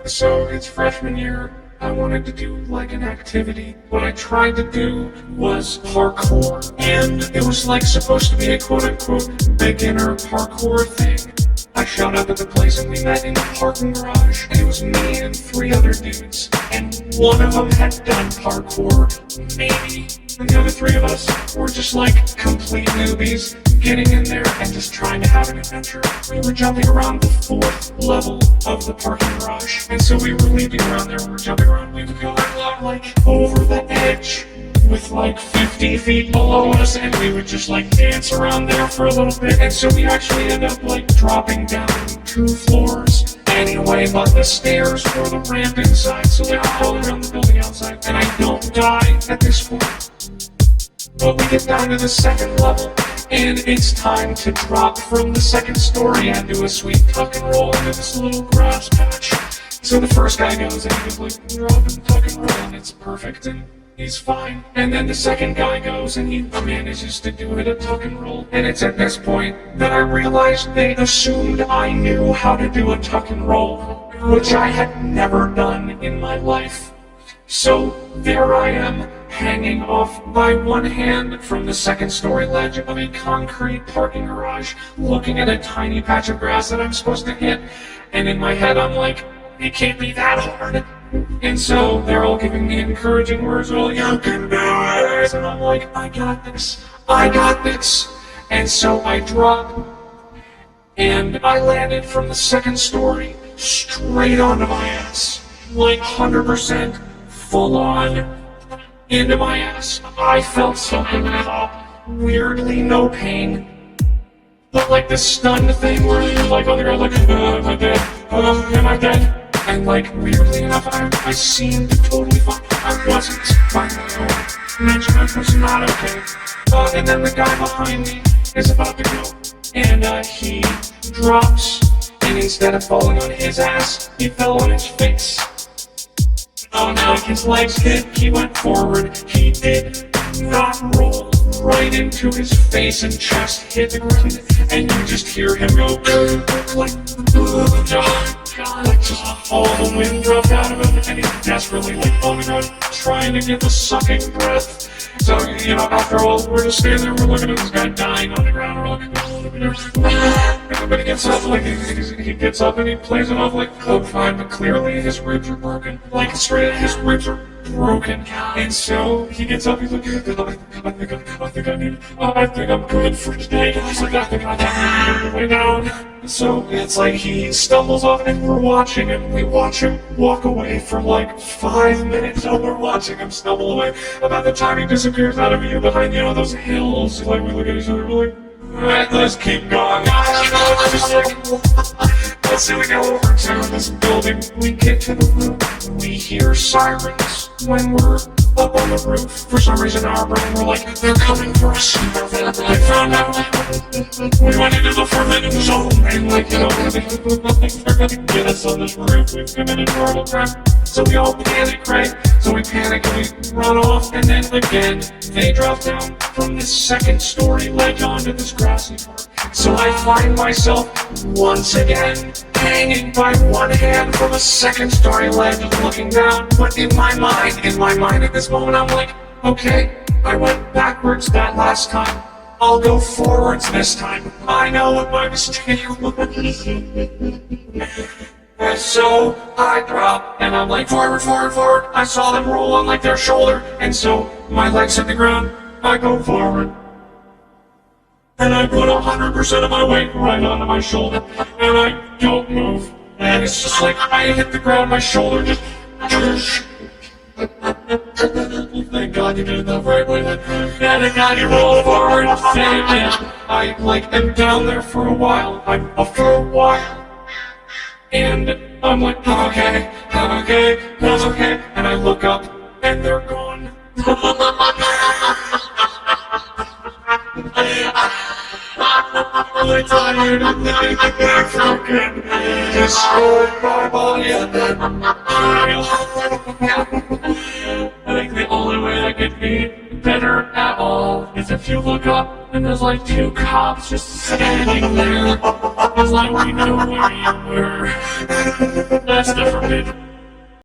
So it's freshman year. I wanted to do like an activity. What I tried to do was parkour. And it was like supposed to be a quote unquote beginner parkour thing. I showed up at the place and we met in the parking garage. And it was me and 3 other dudes. And one of them had done parkour, maybe. And the other 3 of us were just like complete newbies, getting in there and just trying to have an adventure. We were jumping around the 4th level of the parking garage. And so we were leaping around there, we were jumping around, we would go like over the edge with like 50 feet below us, and we would just like dance around there for a little bit. And so we actually ended up like dropping down 2 floors anyway, but the stairs or the ramp inside, so like all around the building outside. And I don't die at this point. But we get down to the 2nd level, and it's time to drop from the 2nd story and do a sweet tuck and roll into this little grass patch. So the first guy goes and he goes like, drop and tuck and roll, and it's perfect, and he's fine. And then the 2nd guy goes and he manages to do it a tuck and roll. And it's at this point that I realized they assumed I knew how to do a tuck and roll, which I had never done in my life. So there I am, hanging off by one hand from the 2nd story ledge of a concrete parking garage, looking at a tiny patch of grass that I'm supposed to hit. And in my head I'm like, it can't be that hard. And so they're all giving me encouraging words, well, you can do it. And I'm like, I got this, I got this. And so I drop, and I landed from the 2nd story straight onto my ass, like 100% full on into my ass. I felt something pop, weirdly no pain, but like the stunned thing where you're like on the ground like, am I dead? Am I dead? And like weirdly enough, I seemed totally fine. I wasn't by my own measurement, was not okay. And then the guy behind me is about to go, and he drops, and instead of falling on his ass, he fell on his face. Oh no, his legs hit, he went forward, he did not roll right into his face and chest hit the ground, and you just hear him go like just all the wind dropped out of him, and he's desperately like on the ground trying to get the sucking breath. So, you know, after all, we're just standing there, we're looking at this guy dying on the ground, we're like, everybody gets up, like, he gets up and he plays it off like, oh, fine, but clearly his ribs are broken. Like, straight, his ribs are broken. And so, he gets up, he's like, I think I'm good for today. He's like, I think I got way down. So, it's like he stumbles off and we're watching him. We watch him walk away for like 5 minutes, and we're watching him stumble away. About the time he disappears out of view behind, you know, those hills, like, we look at each other, we're like, alright, let's keep going. Just like, let's say we go over to this building, we get to the roof, we hear sirens when we're up on the roof. For some reason our brain, we're like, they're coming for us. I found out we went into the forbidden zone, and like, you know, they're gonna get us on this roof, we've committed horrible crime. So we all panic, right? So we panic and we run off, and then again, they drop down from this 2nd story ledge onto this grassy part. So I find myself once again hanging by one hand from a 2nd story ledge looking down. But in my mind at this moment, I'm like, okay, I went backwards that last time. I'll go forwards this time. I know what my mistake was. And so I drop, and I'm like, forward, forward, forward. I saw them roll on like their shoulder, and so my legs hit the ground. I go forward, and I put 100% of my weight right onto my shoulder, and I don't move. And it's just like I hit the ground, my shoulder just. Thank God you did it the right way then. And then God, you roll forward and saved it. I like am down there for a while. I'm up for a while. And I'm like, I'm okay, I'm okay, I'm okay. And I look up, and they're gone. I'm tired of living broken, destroyed my body, and then I think the only way I could be better at all is if you look up and there's like two cops just standing there. It's like we know where you were. That's the forbidden